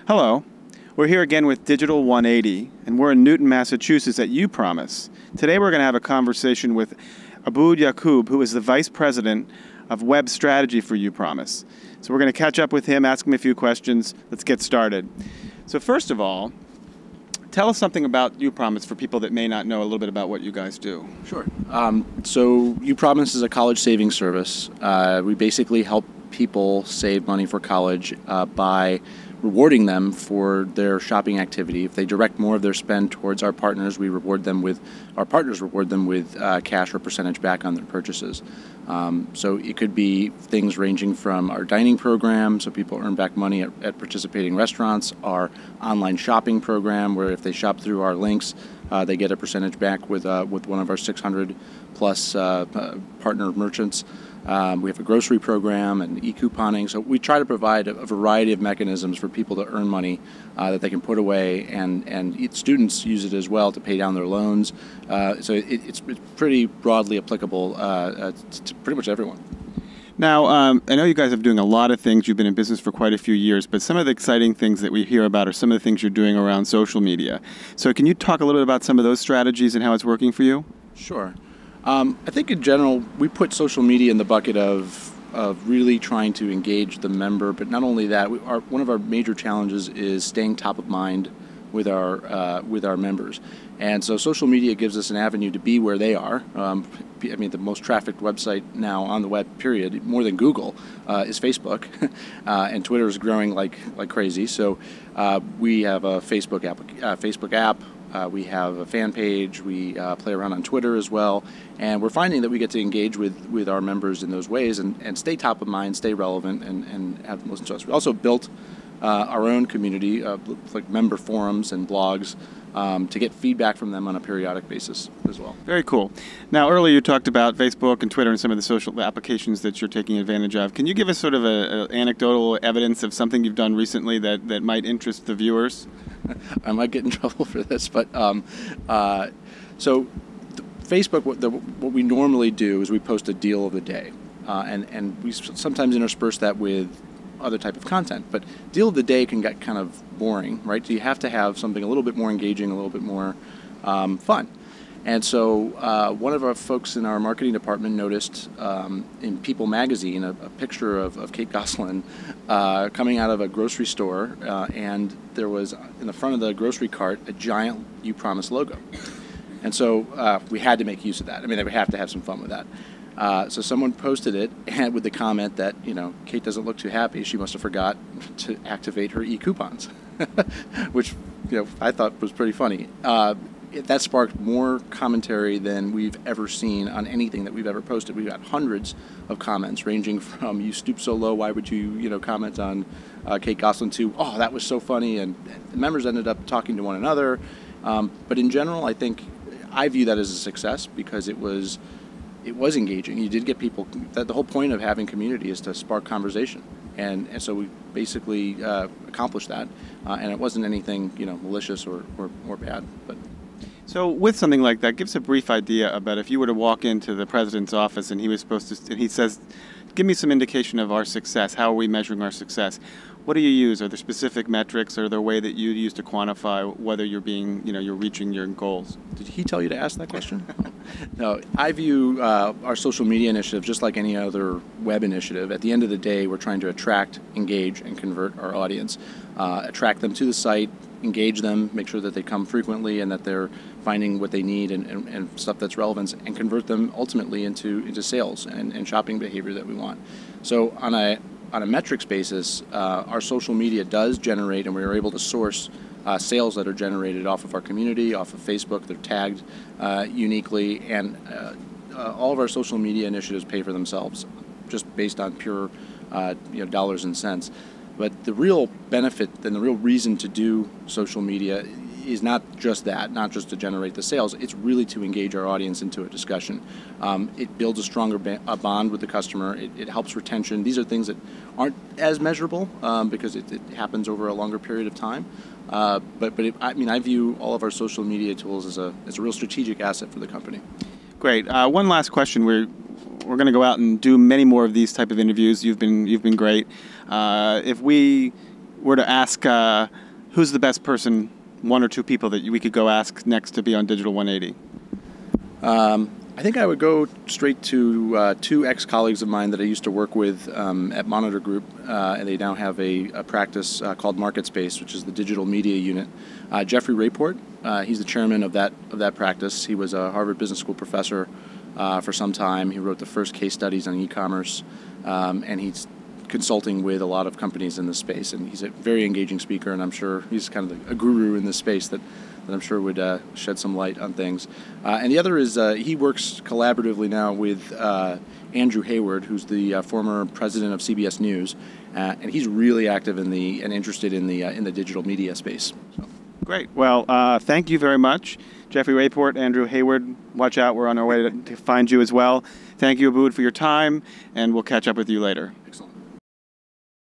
Hello, we're here again with Digital 180, and we're in Newton, Massachusetts at Upromise. Today we're going to have a conversation with Aboud Yaqub, who is the Vice President of Web Strategy for Upromise. So we're going to catch up with him, ask him a few questions. Let's get started. So first of all, tell us something about Upromise for people that may not know a little bit about what you guys do. Sure. So Upromise is a college savings service. We basically help people save money for college by rewarding them for their shopping activity. If they direct more of their spend towards our partners, our partners reward them with cash or percentage back on their purchases. So it could be things ranging from our dining program, so people earn back money at participating restaurants, our online shopping program, where if they shop through our links, they get a percentage back with one of our 600 plus partner merchants. We have a grocery program and e-couponing. So we try to provide a variety of mechanisms for people to earn money that they can put away, and students use it as well to pay down their loans. So it's pretty broadly applicable to pretty much everyone. Now, I know you guys are doing a lot of things. You've been in business for quite a few years, but some of the exciting things that we hear about are some of the things you're doing around social media. So can you talk a little bit about some of those strategies and how it's working for you? Sure. I think in general, we put social media in the bucket of really trying to engage the member, but not only that, one of our major challenges is staying top of mind with our members. And so social media gives us an avenue to be where they are. I mean, the most trafficked website now on the web, period, more than Google, is Facebook, and Twitter is growing like crazy. So we have a Facebook app. We have a fan page. We play around on Twitter as well, and we're finding that we get to engage with our members in those ways and stay top of mind, stay relevant, and have them listen to us. We also built our own community, like member forums and blogs, to get feedback from them on a periodic basis as well. Very cool. Now, earlier you talked about Facebook and Twitter and some of the social applications that you're taking advantage of. Can you give us sort of an anecdotal evidence of something you've done recently that might interest the viewers? I might get in trouble for this, but so Facebook, what we normally do is we post a deal of the day, and we sometimes intersperse that with other type of content. But deal of the day can get kind of boring, right? So you have to have something a little bit more engaging, a little bit more fun. And so one of our folks in our marketing department noticed in People magazine a picture of Kate Gosselin coming out of a grocery store, and there was in the front of the grocery cart a giant Upromise logo. And so we had to make use of that. I mean, we have to have some fun with that. So someone posted it and with the comment that, Kate doesn't look too happy. She must have forgot to activate her e-coupons, which, I thought was pretty funny. That sparked more commentary than we've ever seen on anything that we've ever posted. We've got hundreds of comments ranging from, "You stoop so low, why would you, comment on Kate Gosselin," to, "Oh, that was so funny," and the members ended up talking to one another. But in general, I view that as a success because it was engaging. You did get people. The whole point of having community is to spark conversation, and so we basically accomplished that. And it wasn't anything malicious or bad. But so with something like that, give us a brief idea about if you were to walk into the president's office and he says, "Give me some indication of our success. How are we measuring our success?" What do you use? Are there specific metrics? Or are there a way that you use to quantify whether you're reaching your goals? Did he tell you to ask that question? No, I view our social media initiative just like any other web initiative. At the end of the day, we're trying to attract, engage, and convert our audience. Attract them to the site, engage them, make sure that they come frequently and that they're finding what they need and stuff that's relevant, and convert them ultimately into sales and shopping behavior that we want. So on a metrics basis, our social media does generate, and we are able to source sales that are generated off of our community, off of Facebook. They're tagged uniquely, and all of our social media initiatives pay for themselves, just based on pure dollars and cents. But the real benefit and the real reason to do social media is not just that, not just to generate the sales. It's really to engage our audience into a discussion. It builds a stronger bond with the customer. It helps retention. These are things that aren't as measurable because it happens over a longer period of time. I view all of our social media tools as a real strategic asset for the company. Great. One last question. We're going to go out and do many more of these type of interviews. You've been great. If we were to ask who's the best person, one or two people that we could go ask next to be on Digital 180? I think I would go straight to two ex-colleagues of mine that I used to work with at Monitor Group, and they now have a practice called Market Space, which is the digital media unit. Jeffrey Raport, he's the chairman of that practice. He was a Harvard Business School professor for some time. He wrote the first case studies on e-commerce, and he's consulting with a lot of companies in this space. And he's a very engaging speaker, and I'm sure he's kind of a guru in this space that I'm sure would shed some light on things. And the other is he works collaboratively now with Andrew Hayward, who's the former president of CBS News, and he's really active and interested in the digital media space. So. Great. Well, thank you very much, Jeffrey Raport, Andrew Hayward. Watch out, we're on our way to find you as well. Thank you, Aboud, for your time, and we'll catch up with you later.